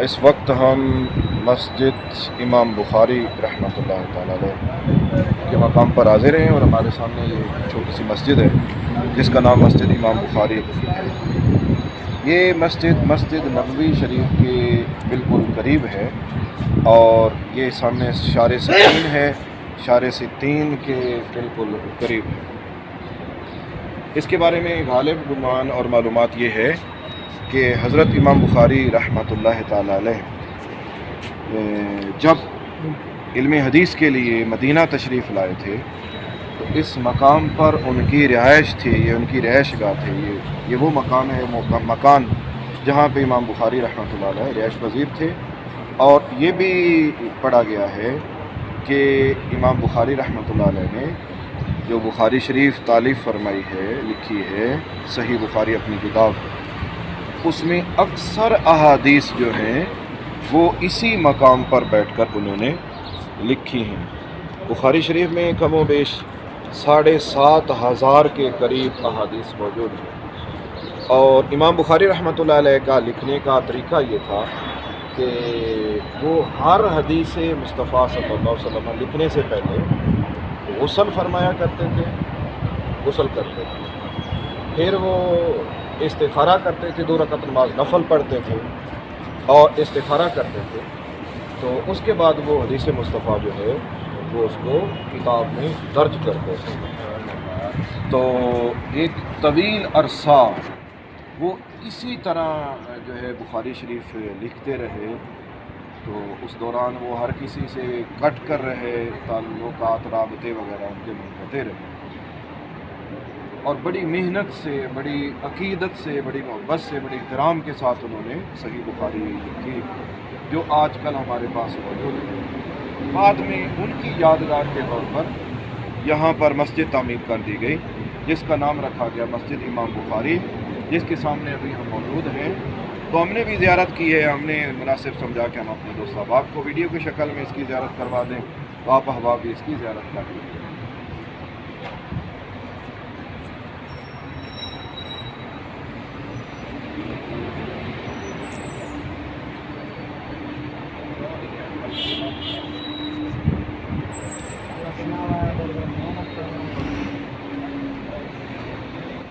اس وقت ہم مسجد امام بخاری رحمۃ اللہ تعالی علیہ کے مقام پر حاضر ہیں، اور ہمارے سامنے یہ چھوٹی سی مسجد ہے جس کا نام مسجد امام بخاری ہے۔ یہ مسجد نبوی شریف کے بالکل قریب ہے، اور یہ سامنے شارع ستین ہے، شارع ستین کے بالکل قریب ہے۔ اس کے بارے میں غالب گمان اور معلومات یہ ہے کہ حضرت امام بخاری رحمۃ اللہ تعالی علیہ جب علم حدیث کے لیے مدینہ تشریف لائے تھے تو اس مقام پر ان کی رہائش تھی، یہ ان کی رہائش گاہ تھی، یہ وہ مقام ہے، مکان جہاں پہ امام بخاری رحمۃ اللہ علیہ رہائش پذیر تھے۔ اور یہ بھی پڑھا گیا ہے کہ امام بخاری رحمۃ اللہ علیہ نے جو بخاری شریف تالیف فرمائی ہے، لکھی ہے، صحیح بخاری اپنی کتاب، اس میں اکثر احادیث جو ہیں وہ اسی مقام پر بیٹھ کر انہوں نے لکھی ہیں۔ بخاری شریف میں کم و بیش 7,500 کے قریب احادیث موجود ہیں، اور امام بخاری رحمۃ اللہ علیہ کا لکھنے کا طریقہ یہ تھا کہ وہ ہر حدیث مصطفیٰ صلی اللہ علیہ وسلم لکھنے سے پہلے غسل فرمایا کرتے تھے، غسل کرتے تھے، پھر وہ استخارہ کرتے تھے، 2 رکعت نماز نفل پڑھتے تھے اور استخارہ کرتے تھے، تو اس کے بعد وہ حدیث مصطفیٰ جو ہے وہ اس کو کتاب میں درج کرتے تھے۔ تو ایک طویل عرصہ وہ اسی طرح جو ہے بخاری شریف لکھتے رہے، تو اس دوران وہ ہر کسی سے کٹ کر رہے، تعلقات رابطے وغیرہ ان کے منقطع رہے، اور بڑی محنت سے، بڑی عقیدت سے، بڑی محبت سے، بڑی احترام کے ساتھ انہوں نے صحیح بخاری لکھی جو آج کل ہمارے پاس موجود ہے۔ بعد میں ان کی یادگار کے طور پر یہاں پر مسجد تعمیر کر دی گئی جس کا نام رکھا گیا مسجد امام بخاری، جس کے سامنے ابھی ہم موجود ہیں۔ تو ہم نے بھی زیارت کی ہے، ہم نے مناسب سمجھا کہ ہم اپنے دوست احباب کو ویڈیو کی شکل میں اس کی زیارت کروا دیں، تو آپ احباب بھی اس کی زیارت کر لیں۔